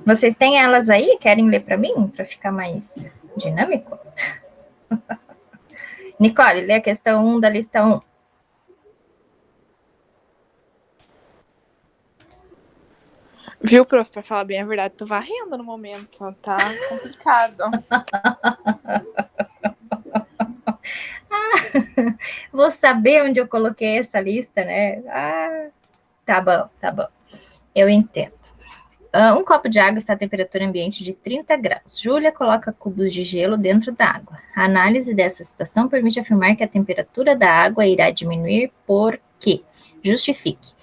Vocês têm elas aí? Querem ler para mim, para ficar mais dinâmico? Nicole, lê a questão 1 da lista 1. Viu, prof? Pra falar bem a verdade, tô varrendo no momento. Tá complicado. Vou saber onde eu coloquei essa lista, né? Tá bom, tá bom. Eu entendo. Um copo de água está a temperatura ambiente de 30 graus. Júlia coloca cubos de gelo dentro da água. A análise dessa situação permite afirmar que a temperatura da água irá diminuir porque justifique.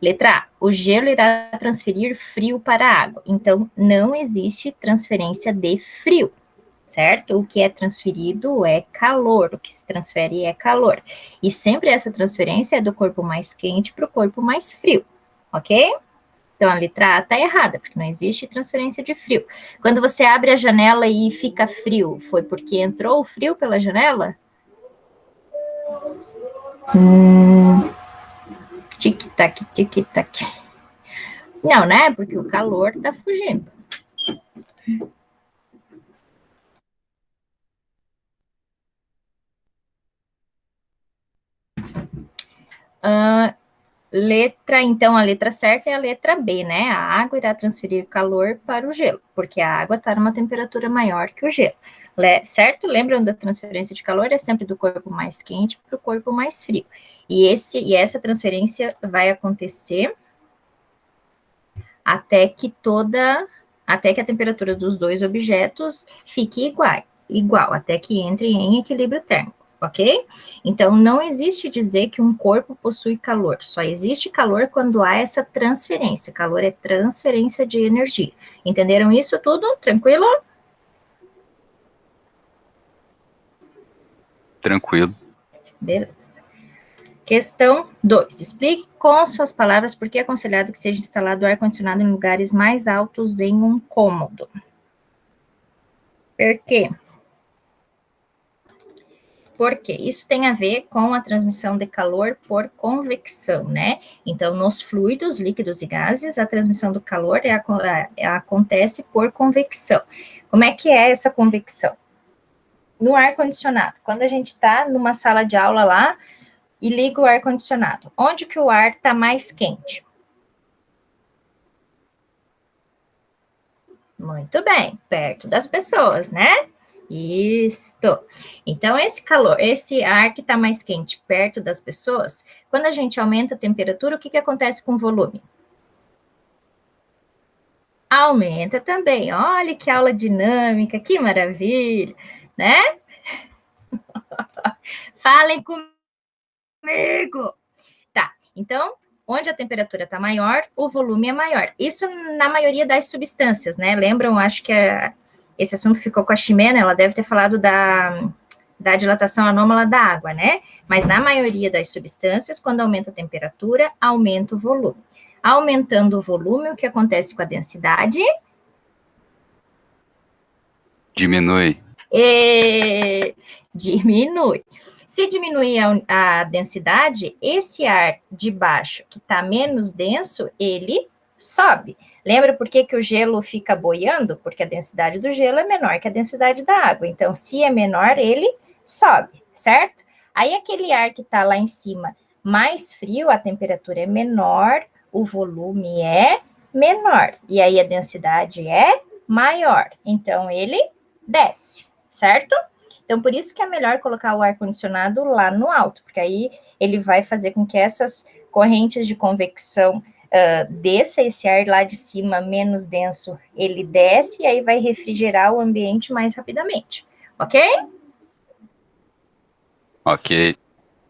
Letra A. O gelo irá transferir frio para a água. Então, não existe transferência de frio, certo? O que é transferido é calor. O que se transfere é calor. E sempre essa transferência é do corpo mais quente para o corpo mais frio, ok? Então, a letra A está errada, porque não existe transferência de frio. Quando você abre a janela e fica frio, foi porque entrou o frio pela janela? Tic-tac, tic-tac. Não, né? Porque o calor está fugindo. Então, a letra certa é a letra B, né? A água irá transferir calor para o gelo, porque a água está numa temperatura maior que o gelo. Certo? Lembram da transferência de calor? É sempre do corpo mais quente para o corpo mais frio. E essa transferência vai acontecer até que a temperatura dos dois objetos fique igual, até que entre em equilíbrio térmico, ok? Então, não existe dizer que um corpo possui calor, só existe calor quando há essa transferência. Calor é transferência de energia. Entenderam isso tudo? Tranquilo? Tranquilo. Beleza. Questão 2. Explique com suas palavras por que é aconselhado que seja instalado ar-condicionado em lugares mais altos em um cômodo. Por quê? Porque isso tem a ver com a transmissão de calor por convecção, né? Então, nos fluidos, líquidos e gases, a transmissão do calor acontece por convecção. Como é que é essa convecção? No ar-condicionado, quando a gente está numa sala de aula lá e liga o ar-condicionado, onde que o ar está mais quente? Muito bem, perto das pessoas, né? Isto. Então, esse ar que está mais quente perto das pessoas, quando a gente aumenta a temperatura, o que acontece com o volume? Aumenta também. Olha que aula dinâmica, que maravilha, né? Falem comigo. Tá, então, onde a temperatura está maior, o volume é maior. Isso na maioria das substâncias, né? Lembram, acho que esse assunto ficou com a Ximena, ela deve ter falado da dilatação anômala da água, né? Mas na maioria das substâncias, quando aumenta a temperatura, aumenta o volume. Aumentando o volume, o que acontece com a densidade? Diminui. Diminui. Se diminuir a densidade, esse ar de baixo, que está menos denso, ele sobe. Lembra por que o gelo fica boiando? Porque a densidade do gelo é menor que a densidade da água. Então, se é menor, ele sobe, certo? Aí, aquele ar que está lá em cima, mais frio, a temperatura é menor, o volume é menor. E aí, a densidade é maior. Então, ele desce, certo? Então, por isso que é melhor colocar o ar-condicionado lá no alto, porque aí ele vai fazer com que essas correntes de convecção desça esse ar lá de cima menos denso, ele desce e aí vai refrigerar o ambiente mais rapidamente, ok? Ok.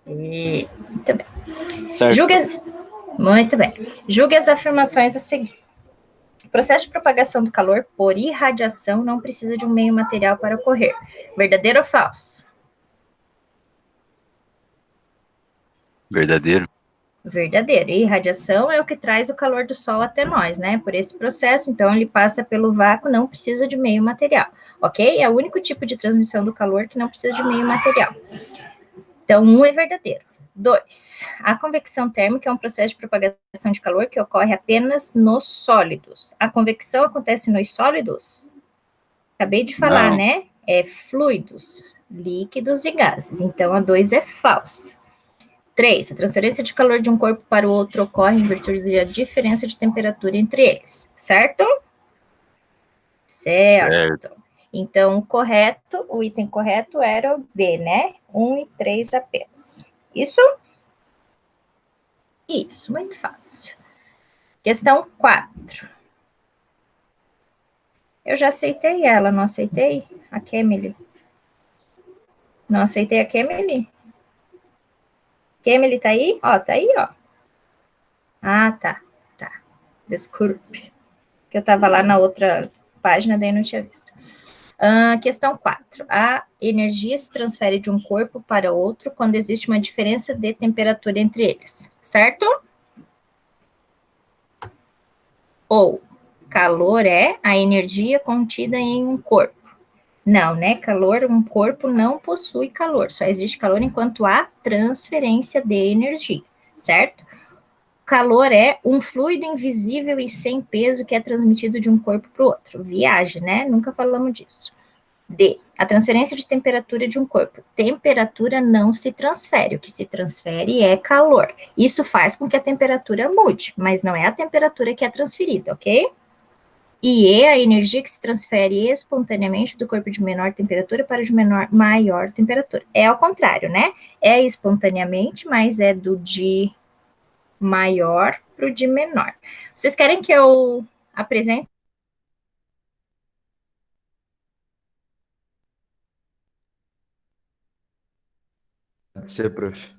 Muito bem. Certo. Muito bem. Julgue as afirmações a seguir. O processo de propagação do calor por irradiação não precisa de um meio material para ocorrer. Verdadeiro ou falso? Verdadeiro. Verdadeiro. E radiação é o que traz o calor do Sol até nós, né? Por esse processo, então ele passa pelo vácuo, não precisa de meio material, ok? É o único tipo de transmissão do calor que não precisa de meio material. Então, 1 é verdadeiro. 2. A convecção térmica é um processo de propagação de calor que ocorre apenas nos sólidos. A convecção acontece nos sólidos? Acabei de falar, Não. né? É fluidos, líquidos e gases. Então, a 2 é falsa. 3. A transferência de calor de um corpo para o outro ocorre em virtude da diferença de temperatura entre eles. Certo? Certo. Então, correto, o item correto era o D, né? 1 e 3 apenas. Isso? Isso, muito fácil. Questão 4. Eu já aceitei ela, não aceitei? A Kemily. Não aceitei a Kemily? Kemily tá aí? Ó, tá aí, ó. Ah, tá. Tá. Desculpe. Que eu tava lá na outra página, daí eu não tinha visto. Questão 4. A energia se transfere de um corpo para outro quando existe uma diferença de temperatura entre eles, certo? Ou calor é a energia contida em um corpo. Não, né? Calor, um corpo não possui calor, só existe calor enquanto há transferência de energia, certo? Calor é um fluido invisível e sem peso que é transmitido de um corpo para o outro. Viagem, né? Nunca falamos disso. D. A transferência de temperatura de um corpo. Temperatura não se transfere. O que se transfere é calor. Isso faz com que a temperatura mude, mas não é a temperatura que é transferida, ok? E E, a energia que se transfere espontaneamente do corpo de menor temperatura para o de maior temperatura. É ao contrário, né? É espontaneamente, mas é do de maior para o de menor. Vocês querem que eu apresente? Pode ser, prof.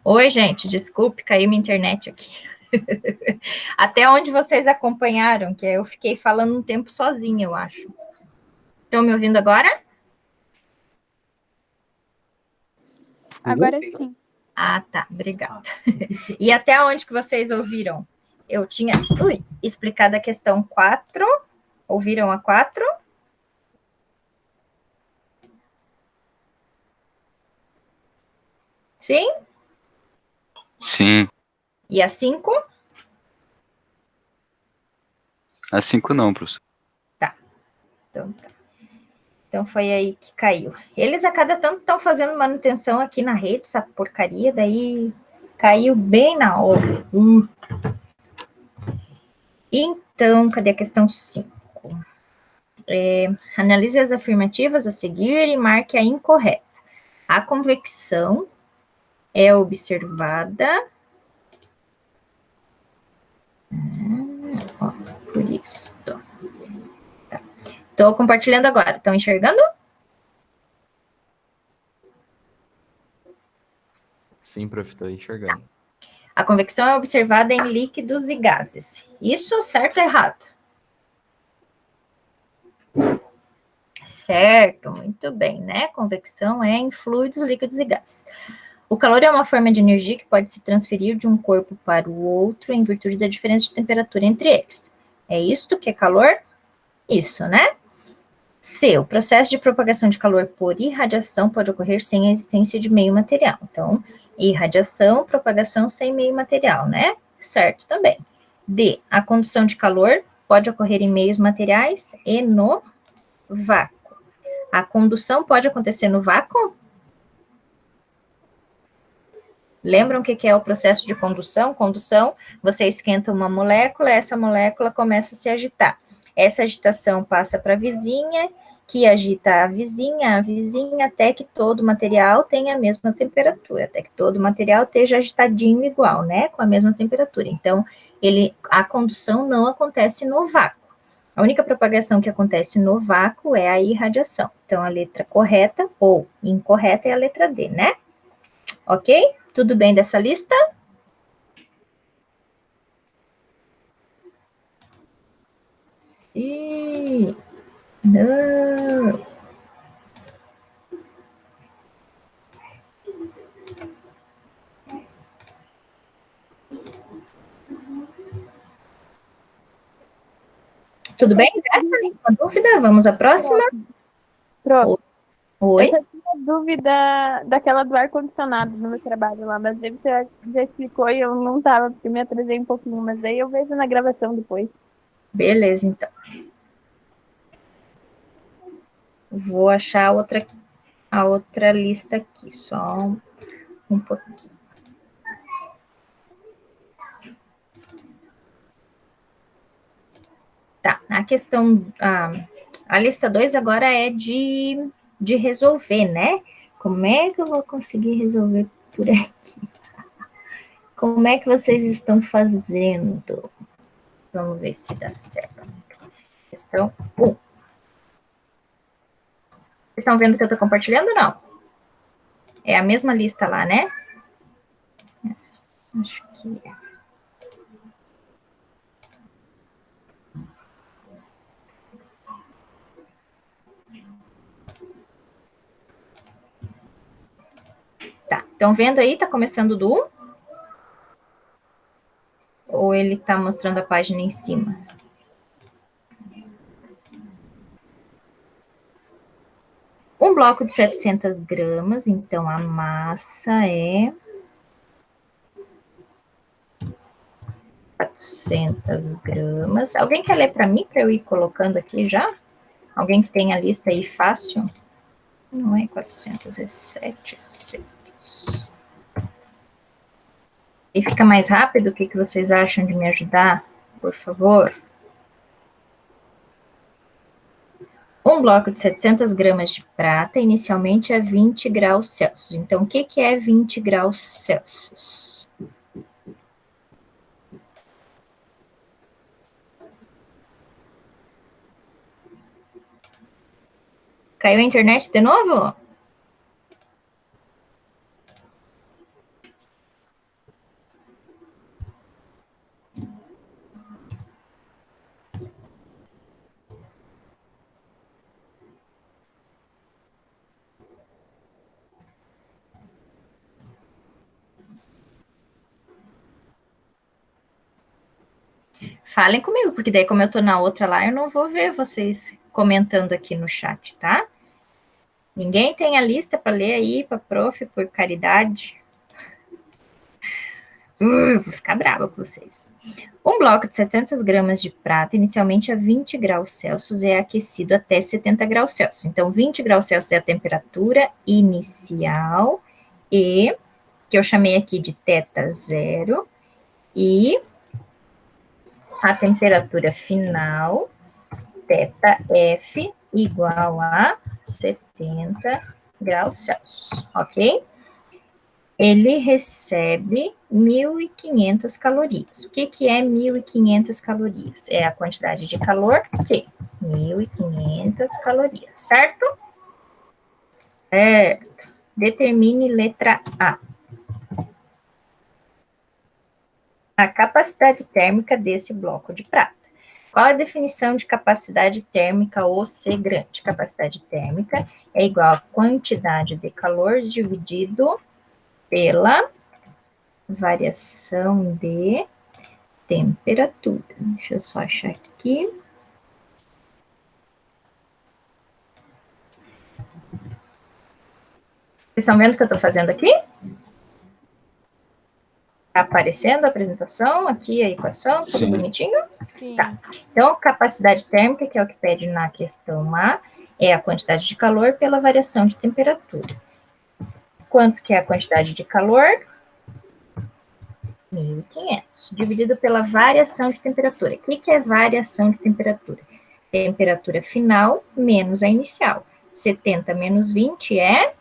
Oi, gente, desculpe, caiu minha internet aqui. Até onde vocês acompanharam, que eu fiquei falando um tempo sozinha, eu acho. Estão me ouvindo agora? Agora sim. Ah, tá, obrigada. E até onde que vocês ouviram? Eu tinha explicado a questão 4. Ouviram a 4? Sim? Sim. E a 5? A 5 não, professor. Então, tá. Então foi aí que caiu. Eles a cada tanto estão fazendo manutenção aqui na rede, essa porcaria, daí caiu bem na hora. Então, cadê a questão 5? Analise as afirmativas a seguir e marque a incorreta. A convecção é observada por isso. Tá. Estou compartilhando agora. Estão enxergando? Sim, prof, estou enxergando. A convecção é observada em líquidos e gases. Isso certo ou errado? Certo, muito bem, né? Convecção é em fluidos, líquidos e gases. O calor é uma forma de energia que pode se transferir de um corpo para o outro em virtude da diferença de temperatura entre eles. É isto que é calor? Isso, né? C. O processo de propagação de calor por irradiação pode ocorrer sem a existência de meio material. Então, irradiação, propagação sem meio material, né? Certo também. D. A condução de calor pode ocorrer em meios materiais e no vácuo. A condução pode acontecer no vácuo? Lembram o que é o processo de condução? Condução, você esquenta uma molécula, essa molécula começa a se agitar. Essa agitação passa para a vizinha, que agita a vizinha, até que todo o material tenha a mesma temperatura, até que todo o material esteja agitadinho igual, né, com a mesma temperatura. Então, a condução não acontece no vácuo. A única propagação que acontece no vácuo é a irradiação. Então, a letra correta ou incorreta é a letra D, né? Ok? Tudo bem dessa lista? Sim. Não. Tudo bem? Essa é uma dúvida? Vamos à próxima? Prof, Oi? eu só tinha dúvida daquela do ar-condicionado no meu trabalho lá, mas daí você já explicou e eu não tava, porque me atrasei um pouquinho, mas daí eu vejo na gravação depois. Beleza, então. Vou achar a outra lista aqui, só um pouquinho. Tá, a questão, a lista 2 agora é de resolver, né? Como é que eu vou conseguir resolver por aqui? Como é que vocês estão fazendo? Vamos ver se dá certo. Questão 1. Vocês estão vendo que eu estou compartilhando ou não? É a mesma lista lá, né? Acho que é. Tá, estão vendo aí? Tá começando do 1? Ou ele tá mostrando a página em cima? Um bloco de 700 gramas, então a massa é 400 gramas. Alguém quer ler para mim, para eu ir colocando aqui já? Alguém que tem a lista aí fácil? Não é 400, é 700. E fica mais rápido? O que vocês acham de me ajudar? Por favor. Um bloco de 700 gramas de prata, inicialmente a 20 graus Celsius. Então, o que é 20 graus Celsius? Caiu a internet de novo? Falem comigo, porque daí como eu tô na outra lá, eu não vou ver vocês comentando aqui no chat, tá? Ninguém tem a lista para ler aí, para prof, por caridade? Eu vou ficar brava com vocês. Um bloco de 700 gramas de prata, inicialmente a 20 graus Celsius, é aquecido até 70 graus Celsius. Então, 20 graus Celsius é a temperatura inicial e, que eu chamei aqui de θ zero, e a temperatura final, θF, igual a 70 graus Celsius, ok? Ele recebe 1.500 calorias. O que é 1.500 calorias? É a quantidade de calor que 1.500 calorias, certo? Certo. Determine letra A. A capacidade térmica desse bloco de prata. Qual a definição de capacidade térmica OC grande? Capacidade térmica é igual a quantidade de calor dividido pela variação de temperatura. Deixa eu só achar aqui. Vocês estão vendo o que eu estou fazendo aqui? Está aparecendo a apresentação, aqui a equação, tudo Sim. bonitinho? Sim. Tá. Então, capacidade térmica, que é o que pede na questão A, é a quantidade de calor pela variação de temperatura. Quanto que é a quantidade de calor? 1.500, dividido pela variação de temperatura. O que é variação de temperatura? Temperatura final menos a inicial. 70 menos 20 é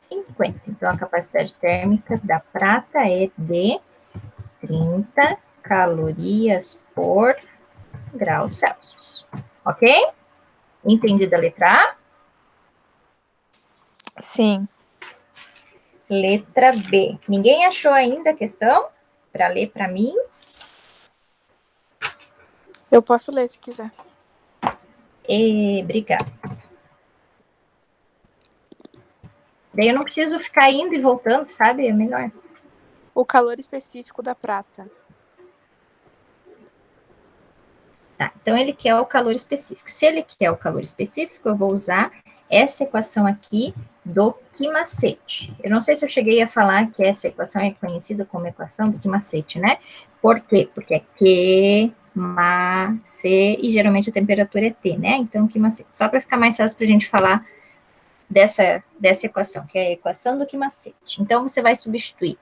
50. Então, a capacidade térmica da prata é de 30 calorias por grau Celsius. Ok? Entendida a letra A? Sim. Letra B. Ninguém achou ainda a questão para ler para mim? Eu posso ler se quiser. Obrigada. Daí eu não preciso ficar indo e voltando, sabe? É melhor. O calor específico da prata. Tá, então ele quer o calor específico. Se ele quer o calor específico, eu vou usar essa equação aqui do Qui-macete. Eu não sei se eu cheguei a falar que essa equação é conhecida como equação do Qui-macete, né? Por quê? Porque é Q, Ma, C, e geralmente a temperatura é T, né? Então, Qui-macete. Só para ficar mais fácil para a gente falar dessa equação, que é a equação do Qui-macete. Então, você vai substituir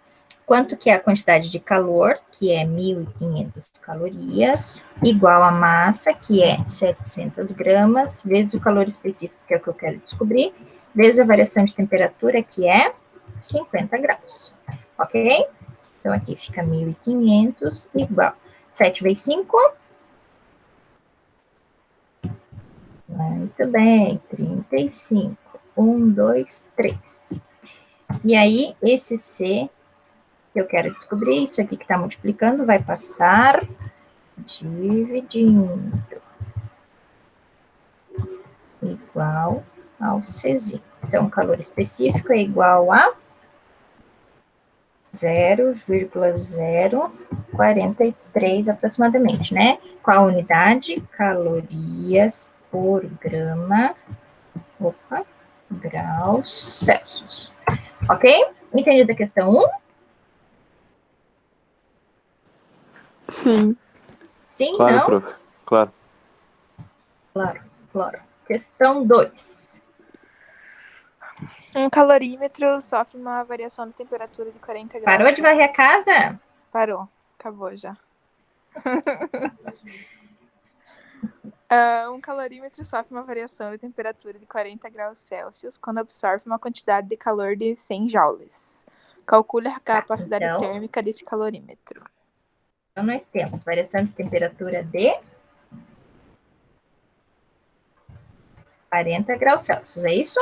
quanto que é a quantidade de calor, que é 1.500 calorias, igual a massa, que é 700 gramas, vezes o calor específico, que é o que eu quero descobrir, vezes a variação de temperatura, que é 50 graus. Ok? Então, aqui fica 1.500 igual 7 vezes 5. Muito bem, 35. 1, 2, 3. E aí, esse C que eu quero descobrir, isso aqui que está multiplicando, vai passar dividindo. Igual ao Czinho. Então, o calor específico é igual a 0,043 aproximadamente, né? Qual a unidade? Calorias por grama, graus Celsius. Ok? Entendido a questão 1? Sim. Sim, Claro, não? prof. Claro. Claro. Questão 2. Um calorímetro sofre uma variação de temperatura de 40 graus. Parou de varrer a casa? Parou. Acabou já. Um calorímetro sofre uma variação de temperatura de 40 graus Celsius quando absorve uma quantidade de calor de 100 joules. Calcule a capacidade então, térmica desse calorímetro. Então, nós temos variação de temperatura de 40 graus Celsius, é isso?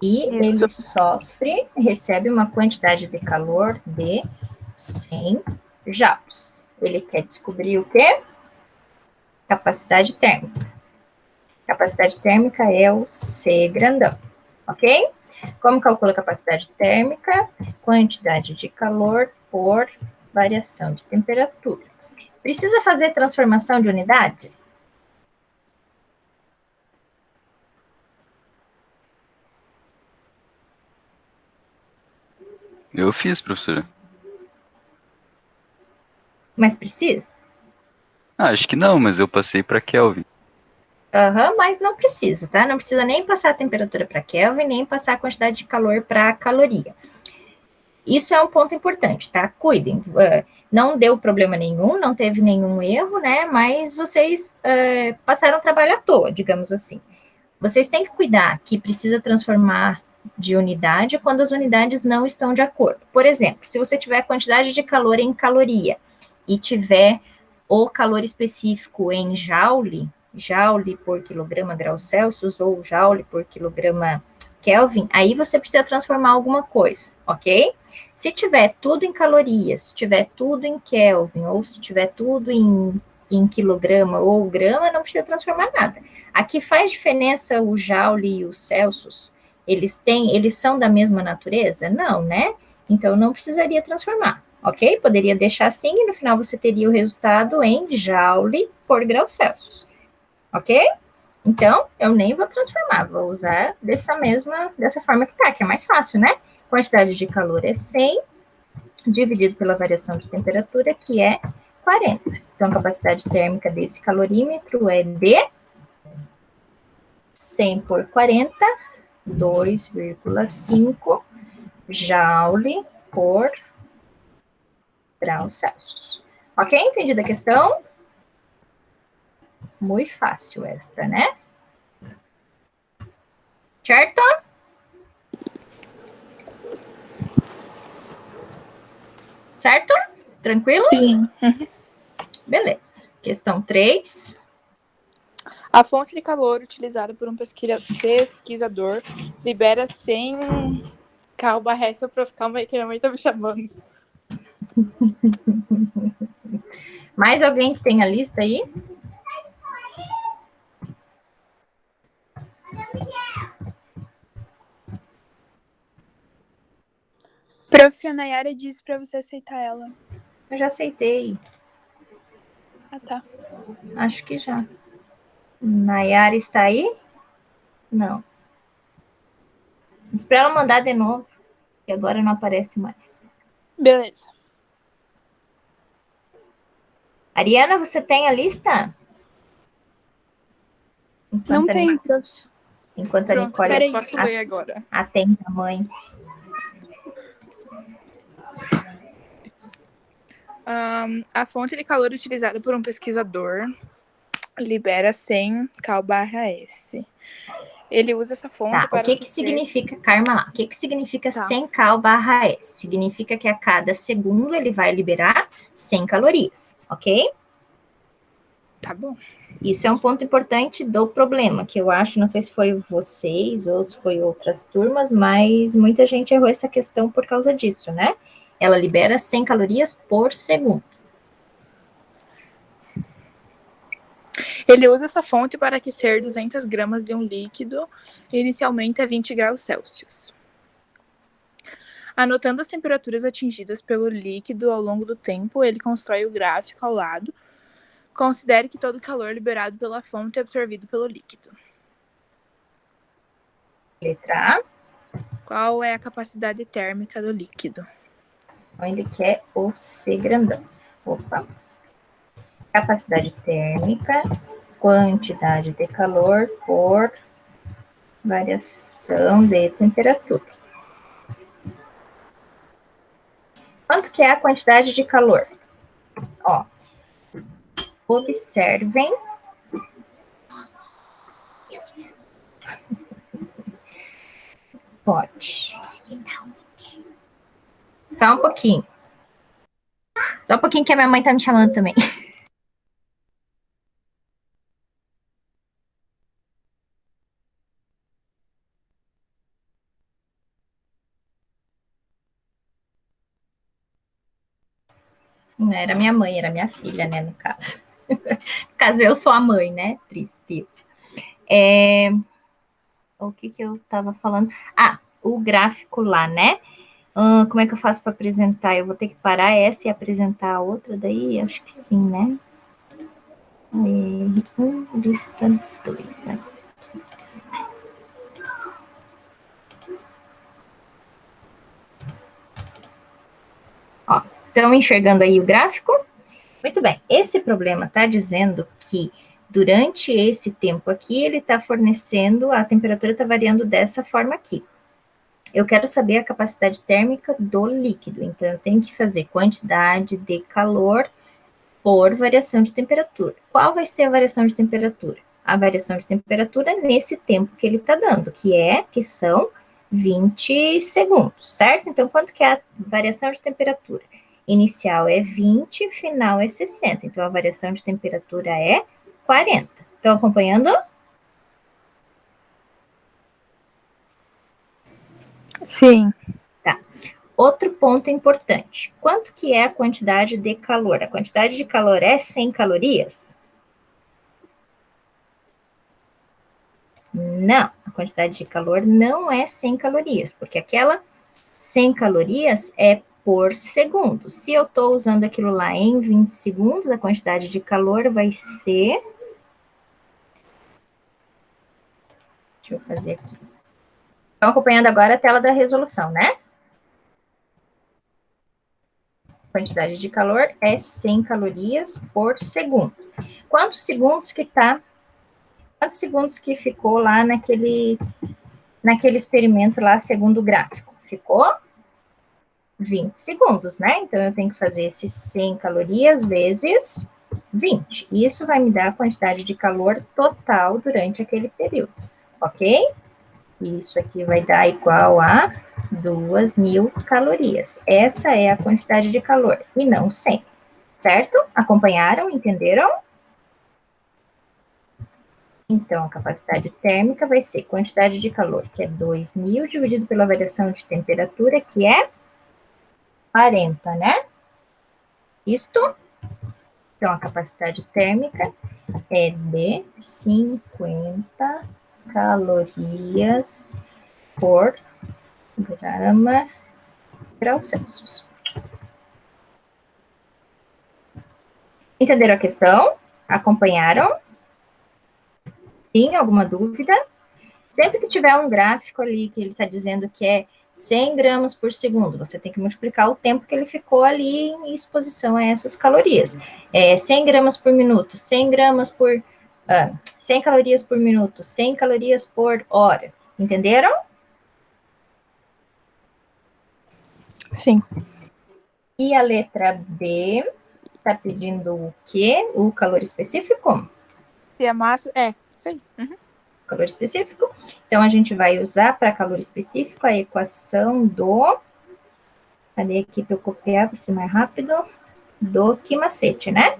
E Isso. ele recebe uma quantidade de calor de 100 joules. Ele quer descobrir o quê? Capacidade térmica. Capacidade térmica é o C grandão, ok? Como calcula a capacidade térmica? Quantidade de calor por variação de temperatura. Precisa fazer transformação de unidade? Eu fiz, professora. Mas precisa? Acho que não, mas eu passei para Kelvin. Mas não precisa, tá? Não precisa nem passar a temperatura para Kelvin, nem passar a quantidade de calor para caloria. Isso é um ponto importante, tá? Cuidem. Não deu problema nenhum, não teve nenhum erro, né? Mas vocês passaram trabalho à toa, digamos assim. Vocês têm que cuidar que precisa transformar de unidade quando as unidades não estão de acordo. Por exemplo, se você tiver a quantidade de calor em caloria e tiver o calor específico em joule por quilograma graus Celsius ou joule por quilograma Kelvin, aí você precisa transformar alguma coisa, ok? Se tiver tudo em calorias, se tiver tudo em Kelvin, ou se tiver tudo em quilograma ou grama, não precisa transformar nada. Aqui faz diferença o joule e o Celsius? Eles são da mesma natureza? Não, né? Então não precisaria transformar, ok? Poderia deixar assim e no final você teria o resultado em joule por grau Celsius, ok? Então eu nem vou transformar, vou usar dessa forma que tá, que é mais fácil, né? Quantidade de calor é 100 dividido pela variação de temperatura, que é 40. Então, a capacidade térmica desse calorímetro é de 100 por 40, 2,5 joule por grau Celsius. Ok? Entendida a questão? Muito fácil esta, né? Certo? Certo? Tranquilo? Sim. Beleza. Questão 3. A fonte de calor utilizada por um pesquisador libera 100... Calma, calma aí que minha mãe tá me chamando. Mais alguém que tem a lista aí? Prof, a Nayara disse pra você aceitar ela. Eu já aceitei. Ah, tá. Acho que já. Nayara está aí? Não. Espera ela mandar de novo, que agora não aparece mais. Beleza. Ariana, você tem a lista? Não tem, prof. Enquanto a Pronto, Nicole peraí, posso ler agora. atende a mãe. A fonte de calor utilizada por um pesquisador libera 100 cal/S. Ele usa essa fonte Tá, para... o que significa, calma lá, o que significa Tá. 100 cal/S? Significa que a cada segundo ele vai liberar 100 calorias, ok? Tá bom. Isso é um ponto importante do problema, que eu acho, não sei se foi vocês ou se foi outras turmas, mas muita gente errou essa questão por causa disso, né? Ela libera 100 calorias por segundo. Ele usa essa fonte para aquecer 200 gramas de um líquido, inicialmente a 20 graus Celsius. Anotando as temperaturas atingidas pelo líquido ao longo do tempo, ele constrói o gráfico ao lado. Considere que todo o calor liberado pela fonte é absorvido pelo líquido. Letra A. Qual é a capacidade térmica do líquido? Então, ele quer o C grandão. Opa. Capacidade térmica, quantidade de calor por variação de temperatura. Quanto que é a quantidade de calor? Ó, observem. Pode. Só um pouquinho. Só um pouquinho que a minha mãe tá me chamando também. Não era minha mãe, era minha filha, né, no caso. No caso, eu sou a mãe, né? Tristeza. O que eu tava falando? Ah, o gráfico lá, né? Como é que eu faço para apresentar? Eu vou ter que parar essa e apresentar a outra daí? Acho que sim, né? Lista 2. Aqui. Ó, estão enxergando aí o gráfico? Muito bem. Esse problema está dizendo que durante esse tempo aqui, ele está fornecendo, a temperatura está variando dessa forma aqui. Eu quero saber a capacidade térmica do líquido, então eu tenho que fazer quantidade de calor por variação de temperatura. Qual vai ser a variação de temperatura? A variação de temperatura nesse tempo que ele está dando, que são 20 segundos, certo? Então, quanto que é a variação de temperatura? Inicial é 20, final é 60. Então, a variação de temperatura é 40. Estão acompanhando? Sim. Tá. Outro ponto importante. Quanto que é a quantidade de calor? A quantidade de calor é 100 calorias? Não, a quantidade de calor não é 100 calorias, porque aquela 100 calorias é por segundo. Se eu estou usando aquilo lá em 20 segundos, a quantidade de calor vai ser... Deixa eu fazer aqui. Estão acompanhando agora a tela da resolução, né? A quantidade de calor é 100 calorias por segundo. Quantos segundos que ficou lá naquele experimento lá, segundo o gráfico? Ficou 20 segundos, né? Então, eu tenho que fazer esses 100 calorias vezes 20. Isso vai me dar a quantidade de calor total durante aquele período, ok? Isso aqui vai dar igual a 2.000 calorias. Essa é a quantidade de calor, e não 100, certo? Acompanharam? Entenderam? Então, a capacidade térmica vai ser quantidade de calor, que é 2.000 dividido pela variação de temperatura, que é 40, né? Isto? Então, a capacidade térmica é de 50 calorias por grau Celsius. Entenderam a questão? Acompanharam? Sim, alguma dúvida? Sempre que tiver um gráfico ali que ele está dizendo que é 100 gramas por segundo, você tem que multiplicar o tempo que ele ficou ali em exposição a essas calorias. 100 gramas por minuto, 100 gramas por... 100 calorias por minuto, 100 calorias por hora. Entenderam? Sim. E a letra B está pedindo o quê? O calor específico? Se a massa... isso aí. Uhum. Calor específico. Então, a gente vai usar para calor específico a equação do... Cadê aqui para eu copiar, para ser mais rápido? Do Quimacete, né?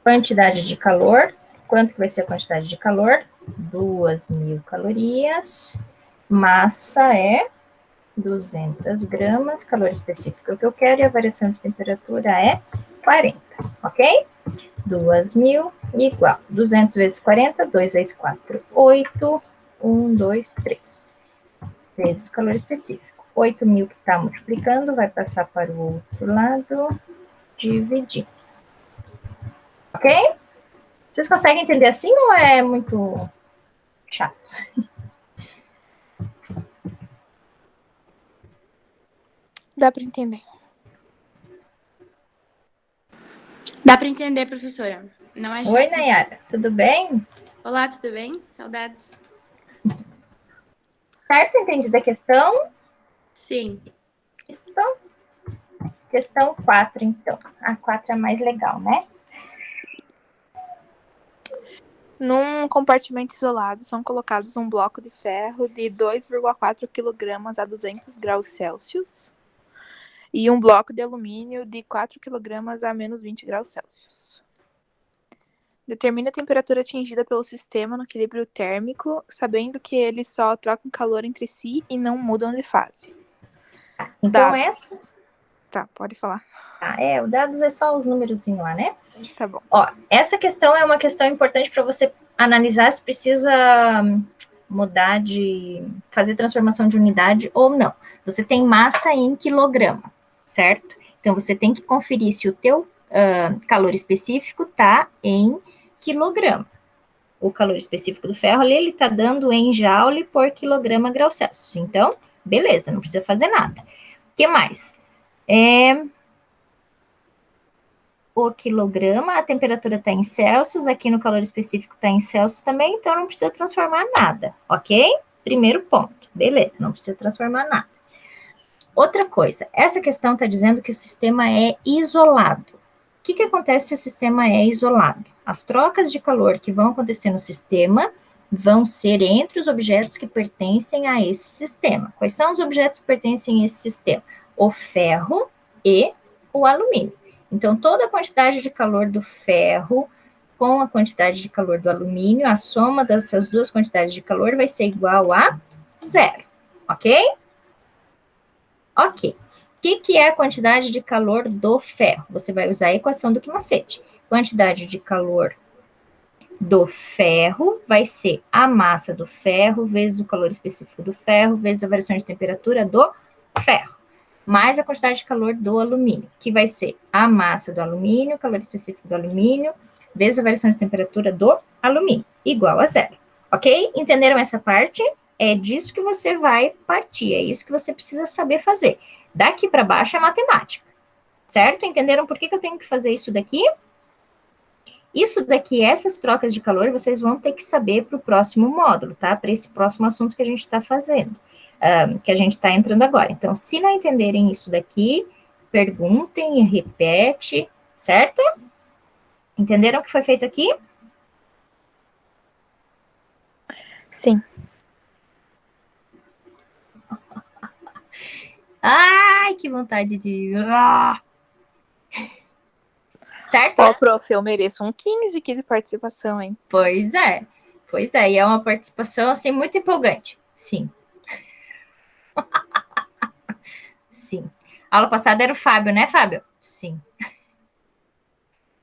Quantidade de calor. Quanto que vai ser a quantidade de calor? 2.000 calorias. Massa é 200 gramas. Calor específico que eu quero e a variação de temperatura é 40, ok? 2.000 igual 200 vezes 40, 2 vezes 4, 8, 1, 2, 3. Vezes calor específico. 8.000 que está multiplicando, vai passar para o outro lado, dividir. Ok? Vocês conseguem entender assim ou é muito chato? Dá para entender. Dá para entender, professora. Não é chato. Oi, Nayara, tudo bem? Olá, tudo bem? Saudades. Certo? Entendida a questão? Sim. Questão 4, então. A 4 é mais legal, né? Num compartimento isolado, são colocados um bloco de ferro de 2,4 kg a 200 graus Celsius e um bloco de alumínio de 4 kg a menos 20 graus Celsius. Determine a temperatura atingida pelo sistema no equilíbrio térmico, sabendo que eles só trocam calor entre si e não mudam de fase. Então, Dados. essa... Tá, pode falar. o dados é só os númerozinhos lá, né? Tá bom. Ó, essa questão é uma questão importante para você analisar se precisa fazer transformação de unidade ou não. Você tem massa em quilograma, certo? Então, você tem que conferir se o teu calor específico está em quilograma. O calor específico do ferro ali, ele está dando em joule por quilograma grau Celsius. Então, beleza, não precisa fazer nada. O que mais? O quilograma, a temperatura está em Celsius, aqui no calor específico está em Celsius também, então não precisa transformar nada, ok? Primeiro ponto, beleza, não precisa transformar nada. Outra coisa, essa questão está dizendo que o sistema é isolado. O que acontece se o sistema é isolado? As trocas de calor que vão acontecer no sistema vão ser entre os objetos que pertencem a esse sistema. Quais são os objetos que pertencem a esse sistema? O ferro e o alumínio. Então, toda a quantidade de calor do ferro com a quantidade de calor do alumínio, a soma dessas duas quantidades de calor vai ser igual a 0, ok? Ok. O que é a quantidade de calor do ferro? Você vai usar a equação do Quimacete. Quantidade de calor do ferro vai ser a massa do ferro vezes o calor específico do ferro vezes a variação de temperatura do ferro, mais a quantidade de calor do alumínio, que vai ser a massa do alumínio, calor específico do alumínio, vezes a variação de temperatura do alumínio, igual a 0. Ok? Entenderam essa parte? É disso que você vai partir, é isso que você precisa saber fazer. Daqui para baixo é matemática, certo? Entenderam por que eu tenho que fazer isso daqui? Isso daqui, essas trocas de calor, vocês vão ter que saber para o próximo módulo, tá? Para esse próximo assunto que a gente está fazendo, que a gente está entrando agora. Então, se não entenderem isso daqui, perguntem, repete, certo? Entenderam o que foi feito aqui? Sim. Ai, que vontade de... Certo? Ó, prof, eu mereço um 15 aqui de participação, hein? Pois é, e é uma participação, assim, muito empolgante. Sim. Sim. A aula passada era o Fábio, né, Fábio? Sim.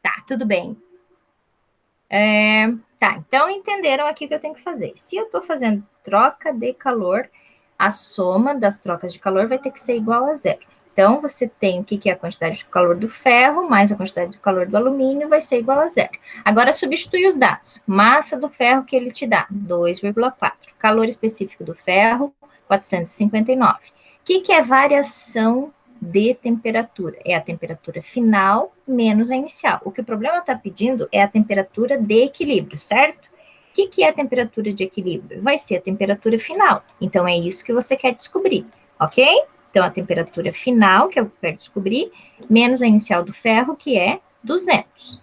Tá, tudo bem. Tá, então entenderam aqui o que eu tenho que fazer. Se eu estou fazendo troca de calor, a soma das trocas de calor vai ter que ser igual a 0. Então, você tem o que é a quantidade de calor do ferro, mais a quantidade de calor do alumínio, vai ser igual a 0. Agora, substitui os dados. Massa do ferro que ele te dá, 2,4. Calor específico do ferro, 459. O que é variação de temperatura? É a temperatura final menos a inicial. O que o problema está pedindo é a temperatura de equilíbrio, certo? O que é a temperatura de equilíbrio? Vai ser a temperatura final. Então, é isso que você quer descobrir, ok? Então, a temperatura final, que eu quero descobrir, menos a inicial do ferro, que é 200.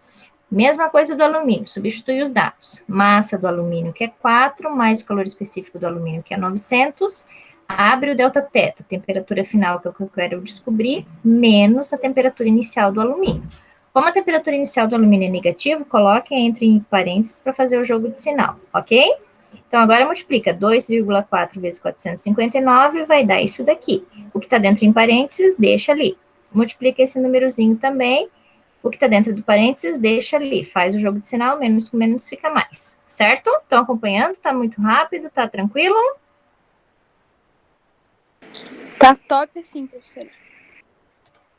Mesma coisa do alumínio, substitui os dados. Massa do alumínio, que é 4, mais o calor específico do alumínio, que é 900. Abre o delta teta, temperatura final, que é o que eu quero descobrir, menos a temperatura inicial do alumínio. Como a temperatura inicial do alumínio é negativa, coloque entre parênteses para fazer o jogo de sinal, ok? Então, agora multiplica 2,4 vezes 459, vai dar isso daqui. O que está dentro em parênteses, deixa ali. Multiplica esse númerozinho também. O que está dentro do parênteses, deixa ali. Faz o jogo de sinal, menos com menos fica mais. Certo? Estão acompanhando? Está muito rápido? Está tranquilo? Tá top assim, professora.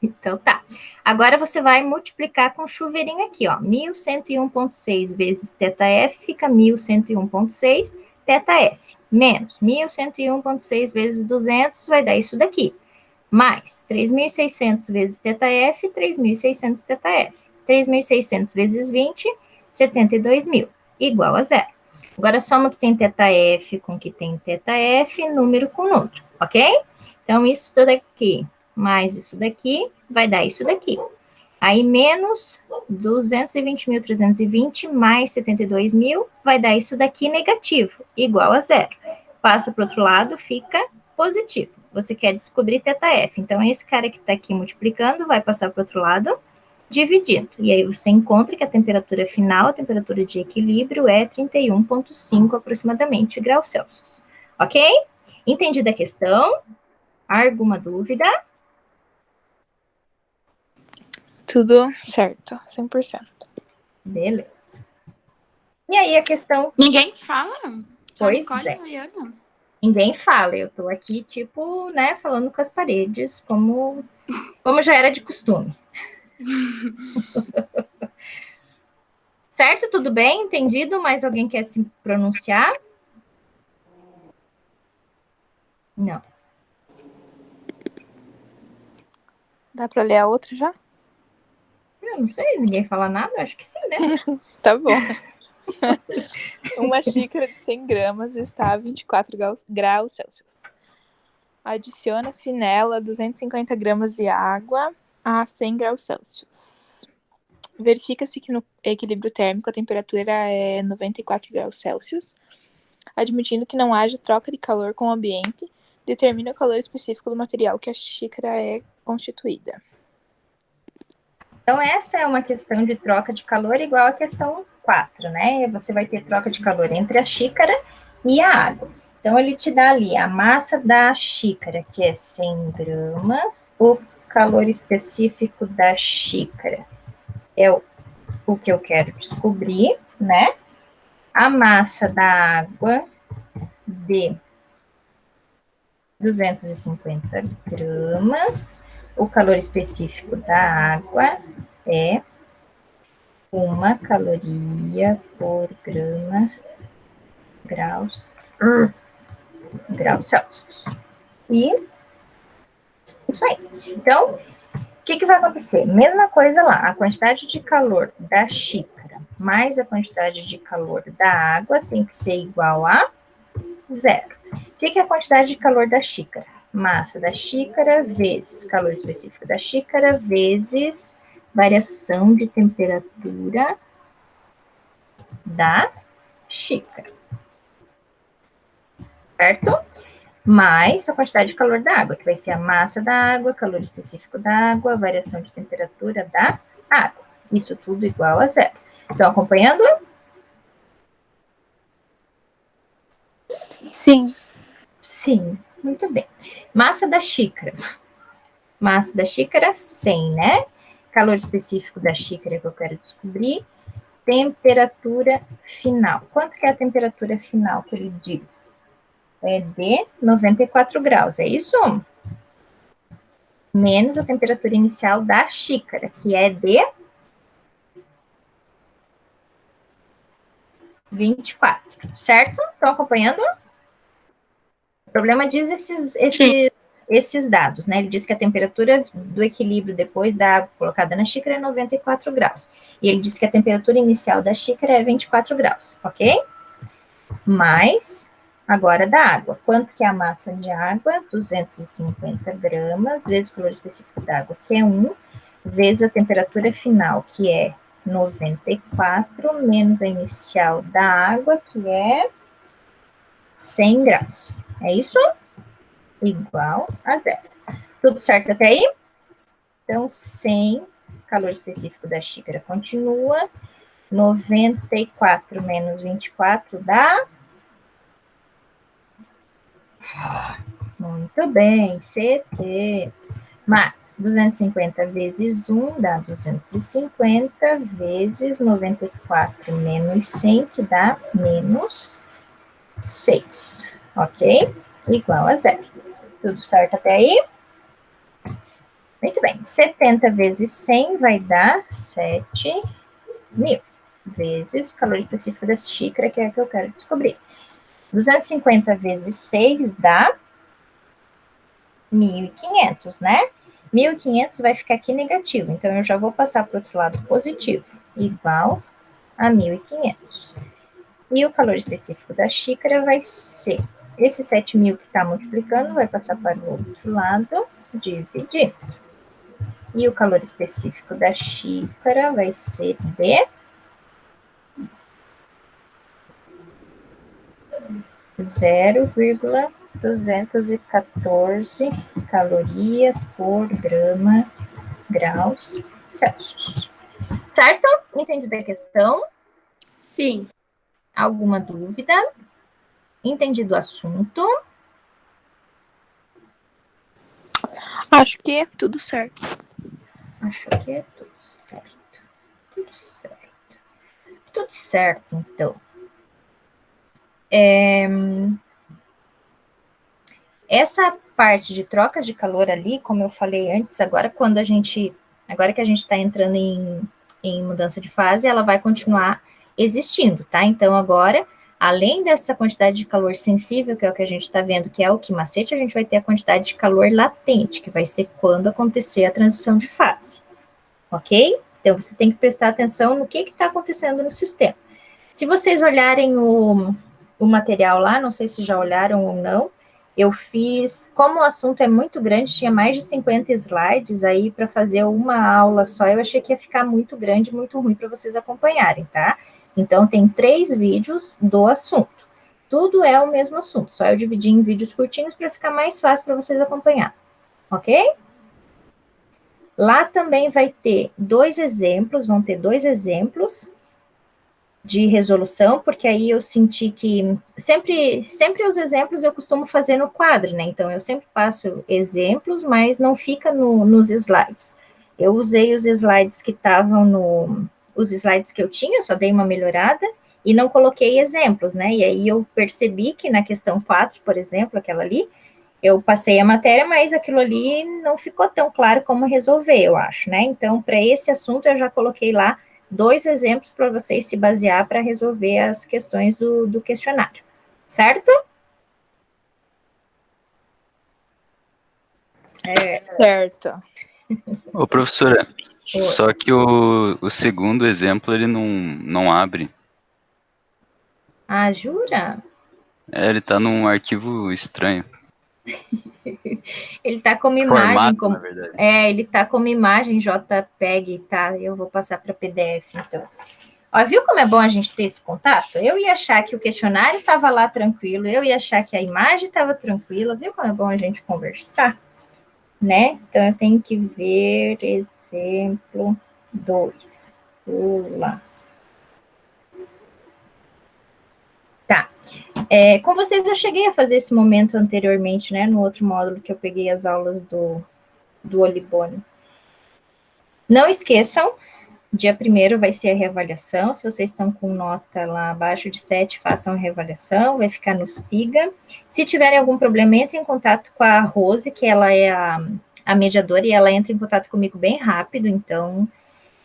Então, tá. Agora, você vai multiplicar com o chuveirinho aqui, ó. 1101,6 vezes θf fica 1101,6 θf. Menos 1101,6 vezes 200 vai dar isso daqui. Mais 3.600 vezes θf, 3.600 θf. 3.600 vezes 20, 72.000. Igual a 0. Agora, soma o que tem θf com o que tem θf, número com número, ok? Então, isso daqui mais isso daqui, vai dar isso daqui. Aí, menos 220.320 mais 72.000, vai dar isso daqui negativo, igual a 0. Passa para o outro lado, fica positivo. Você quer descobrir θf. Então, esse cara que está aqui multiplicando, vai passar para o outro lado, dividindo. E aí, você encontra que a temperatura final, a temperatura de equilíbrio, é 31,5 aproximadamente graus Celsius. Ok? Entendida a questão? Alguma dúvida? Tudo certo, 100%. Beleza. E aí a questão... Ninguém fala? Só Pois Nicole é. e Mariana? Ninguém fala, eu tô aqui, tipo, né, falando com as paredes, como já era de costume. Certo? Tudo bem? Entendido? Mais alguém quer se pronunciar? Não. Dá pra ler a outra já? Eu não sei, ninguém fala nada, eu acho que sim, né? Tá bom. Uma xícara de 100 gramas está a 24 graus Celsius. Adiciona-se nela 250 gramas de água a 100 graus Celsius. Verifica-se que no equilíbrio térmico a temperatura é 94 graus Celsius. Admitindo que não haja troca de calor com o ambiente, determina o calor específico do material que a xícara é constituída. Então, essa é uma questão de troca de calor igual à questão 4, né? Você vai ter troca de calor entre a xícara e a água. Então, ele te dá ali a massa da xícara, que é 100 gramas, o calor específico da xícara é o que eu quero descobrir, né? A massa da água de 250 gramas, o calor específico da água é 1 caloria por graus Celsius. E isso aí. Então, o que vai acontecer? Mesma coisa lá, a quantidade de calor da xícara mais a quantidade de calor da água tem que ser igual a 0. O que é a quantidade de calor da xícara? Massa da xícara vezes calor específico da xícara vezes variação de temperatura da xícara. Certo? Mais a quantidade de calor da água, que vai ser a massa da água, calor específico da água, variação de temperatura da água. Isso tudo igual a 0. Estão acompanhando? Sim. Sim, muito bem. Massa da xícara. Massa da xícara, 100, né? Calor específico da xícara que eu quero descobrir. Temperatura final. Quanto que é a temperatura final que ele diz? É de 94 graus, é isso? Menos a temperatura inicial da xícara, que é de 24, certo? Estão acompanhando? O problema diz esses dados, né? Ele diz que a temperatura do equilíbrio depois da água colocada na xícara é 94 graus. E ele diz que a temperatura inicial da xícara é 24 graus, ok? Mais, agora da água. Quanto que é a massa de água? 250 gramas, vezes o calor específico da água, que é 1, vezes a temperatura final, que é 94, menos a inicial da água, que é 100 graus. É isso? Igual a 0. Tudo certo até aí? Então, 100, calor específico da xícara continua. 94 menos 24 dá... Muito bem, CT. Mas 250 vezes 1 dá 250 vezes 94 menos 100, que dá menos 6. Ok? Igual a 0. Tudo certo até aí? Muito bem. 70 vezes 100 vai dar 7.000. Vezes o calor específico da xícara, que é a que eu quero descobrir. 250 vezes 6 dá 1.500, né? 1.500 vai ficar aqui negativo, então eu já vou passar para o outro lado positivo, igual a 1.500. E o calor específico da xícara vai ser, esse 7.000 que está multiplicando vai passar para o outro lado, dividindo. E o calor específico da xícara vai ser de 0,214 calorias por graus Celsius. Certo? Entendi da questão? Sim. Alguma dúvida? Entendido o assunto? Acho que é tudo certo. Acho que é tudo certo. Tudo certo. Tudo certo, então. Essa parte de trocas de calor ali, como eu falei antes, agora que a gente está entrando em mudança de fase, ela vai continuar existindo, tá? Então, agora, além dessa quantidade de calor sensível, que é o que a gente está vendo, que é o quimacete, a gente vai ter a quantidade de calor latente, que vai ser quando acontecer a transição de fase, ok? Então, você tem que prestar atenção no que está acontecendo no sistema. Se vocês olharem o material lá, não sei se já olharam ou não, eu fiz, como o assunto é muito grande, tinha mais de 50 slides aí para fazer uma aula só, eu achei que ia ficar muito grande, muito ruim para vocês acompanharem, tá? Então, tem 3 vídeos do assunto. Tudo é o mesmo assunto, só eu dividi em vídeos curtinhos para ficar mais fácil para vocês acompanhar, ok? Lá também vai ter 2 exemplos, vão ter 2 exemplos de resolução, porque aí eu senti que sempre os exemplos eu costumo fazer no quadro, né? Então, eu sempre passo exemplos, mas não fica nos slides. Eu usei os slides que estavam os slides que eu tinha, só dei uma melhorada, e não coloquei exemplos, né? E aí eu percebi que na questão 4, por exemplo, aquela ali, eu passei a matéria, mas aquilo ali não ficou tão claro como resolver, eu acho, né? Então, para esse assunto, eu já coloquei lá 2 exemplos para vocês se basear para resolver as questões do questionário, certo? Certo. Ô, professora, só que o segundo exemplo, ele não abre. Ah, jura? Ele tá num arquivo estranho. Ele tá como imagem, Formato, na verdade. ele tá como imagem JPEG, tá? Eu vou passar para PDF, então. Ó, viu como é bom a gente ter esse contato? Eu ia achar que o questionário estava lá tranquilo, eu ia achar que a imagem estava tranquila, viu como é bom a gente conversar? Né? Então, eu tenho que ver exemplo 2. Pula. Tá. Com vocês, eu cheguei a fazer esse momento anteriormente, né? No outro módulo que eu peguei as aulas do Olibone. Não esqueçam, dia 1º vai ser a reavaliação. Se vocês estão com nota lá abaixo de 7, façam a reavaliação, vai ficar no SIGA. Se tiverem algum problema, entre em contato com a Rose, que ela é a mediadora, e ela entra em contato comigo bem rápido, então.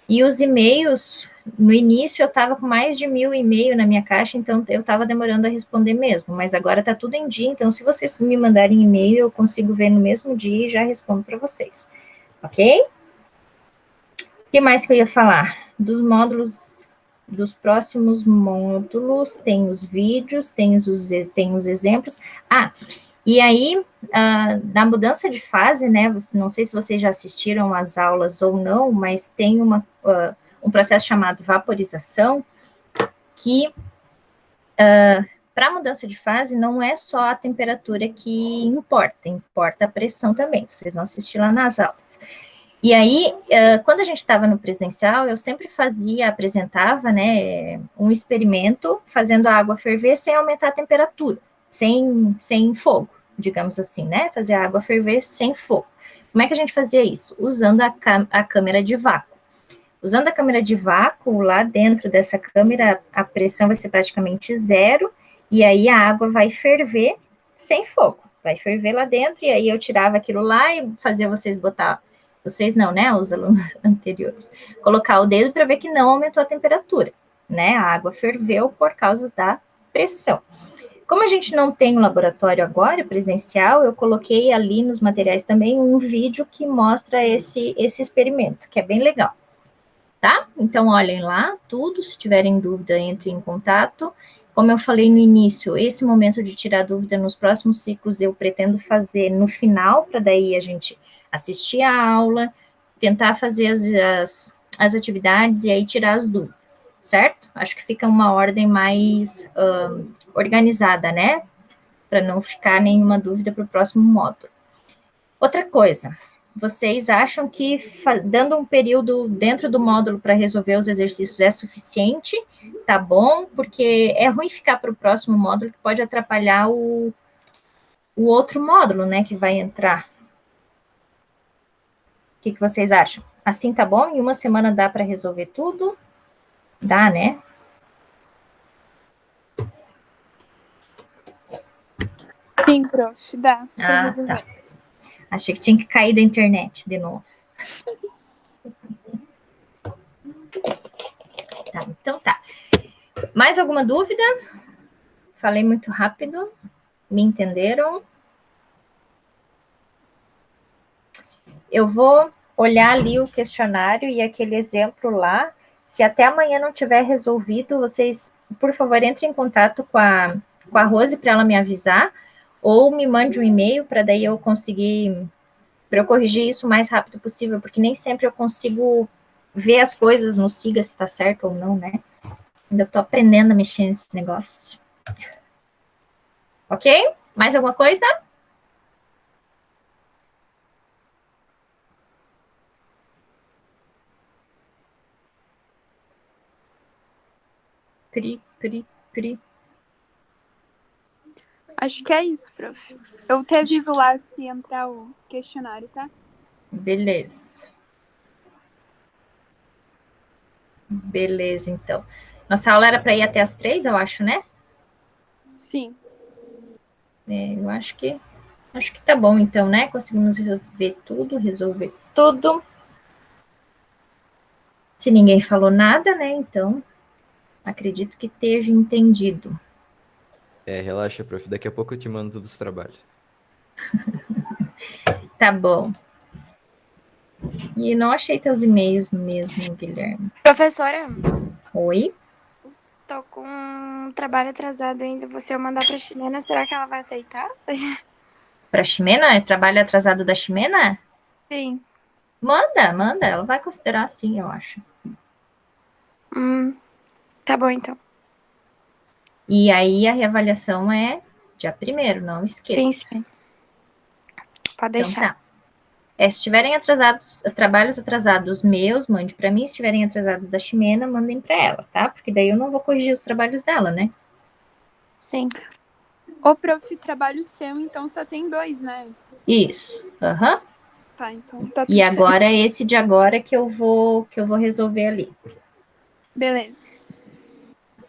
E os e-mails, no início eu estava com mais de 1000 e-mails na minha caixa, então eu estava demorando a responder mesmo, mas agora está tudo em dia, então se vocês me mandarem e-mail, eu consigo ver no mesmo dia e já respondo para vocês, ok? O que mais que eu ia falar? Dos módulos, dos próximos módulos, tem os vídeos, tem os exemplos. E aí, na mudança de fase, né, não sei se vocês já assistiram às aulas ou não, mas tem um processo chamado vaporização, que para a mudança de fase não é só a temperatura que importa a pressão também, vocês vão assistir lá nas aulas. E aí, quando a gente estava no presencial, eu sempre apresentava, né, um experimento fazendo a água ferver sem aumentar a temperatura, sem fogo, digamos assim, né, fazer a água ferver sem fogo. Como é que a gente fazia isso? Usando a câmera de vácuo. Usando a câmera de vácuo, lá dentro dessa câmera, a pressão vai ser praticamente 0, e aí a água vai ferver sem fogo, vai ferver lá dentro, e aí eu tirava aquilo lá e fazia vocês botar. Vocês não, né? Os alunos anteriores. Colocar o dedo para ver que não aumentou a temperatura, né? A água ferveu por causa da pressão. Como a gente não tem um laboratório agora, presencial, eu coloquei ali nos materiais também um vídeo que mostra esse experimento, que é bem legal. Tá? Então, olhem lá tudo. Se tiverem dúvida, entrem em contato. Como eu falei no início, esse momento de tirar dúvida nos próximos ciclos eu pretendo fazer no final, para daí a gente assistir a aula, tentar fazer as atividades e aí tirar as dúvidas, certo? Acho que fica uma ordem mais organizada, né? Para não ficar nenhuma dúvida para o próximo módulo. Outra coisa, vocês acham que dando um período dentro do módulo para resolver os exercícios é suficiente? Tá bom? Porque é ruim ficar para o próximo módulo, que pode atrapalhar o outro módulo, né, que vai entrar. O que vocês acham? Assim tá bom? Em uma semana dá para resolver tudo? Dá, né? Sim, prof, dá. pra Ah, resolver. tá. Achei que tinha que cair da internet de novo. Tá, então tá. Mais alguma dúvida? Falei muito rápido? Me entenderam? Eu vou olhar ali o questionário e aquele exemplo lá. Se até amanhã não tiver resolvido, vocês, por favor, entrem em contato com a Rose para ela me avisar, ou me mande um e-mail para daí eu conseguir, para eu corrigir isso o mais rápido possível, porque nem sempre eu consigo ver as coisas no Siga se está certo ou não, né? Ainda estou aprendendo a mexer nesse negócio. Ok? Mais alguma coisa? Cri, cri, cri. Acho que é isso, prof. Eu te aviso lá se entrar o questionário, tá? Beleza. Beleza, então. Nossa aula era para ir até as 3, eu acho, né? Sim. Eu acho que tá bom, então, né? Conseguimos resolver tudo. Se ninguém falou nada, né? Então, acredito que esteja entendido. Relaxa, prof. Daqui a pouco eu te mando todos os trabalhos. Tá bom. E não achei teus e-mails mesmo, Guilherme. Professora, Oi? tô com um trabalho atrasado ainda. Você mandar pra Chilena, será que ela vai aceitar? Para Ximena? É trabalho atrasado da Ximena? Sim. Manda. Ela vai considerar sim, eu acho. Tá bom, então. E aí a reavaliação é dia 1º, não esqueça. Sim. Pode Então deixar. tá. Se tiverem trabalhos atrasados meus, mande para mim. Se tiverem atrasados da Ximena, mandem para ela, tá? Porque daí eu não vou corrigir os trabalhos dela, né? Sim. Ô, prof, trabalho seu, então só tem 2, né? Isso. Aham. Tá, então tá tudo E certo. agora é esse de agora que eu vou resolver ali. Beleza.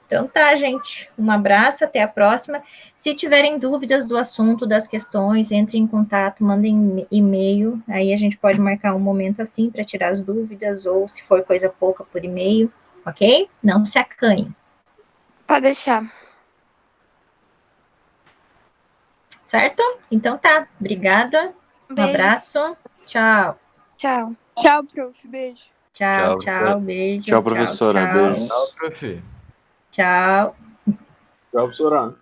Então tá, gente. Um abraço, até a próxima. Se tiverem dúvidas do assunto, das questões, entrem em contato, mandem e-mail. Aí a gente pode marcar um momento assim para tirar as dúvidas, ou se for coisa pouca, por e-mail, ok? Não se acanhem. Pode deixar. Certo? Então tá. Obrigada. Um Beijo. abraço. Tchau. Tchau. Tchau, prof. Beijo. Tchau, Tchau. beijo. Tchau, professora. Tchau. Beijos. Tchau, prof. Tchau. Tchau, professora.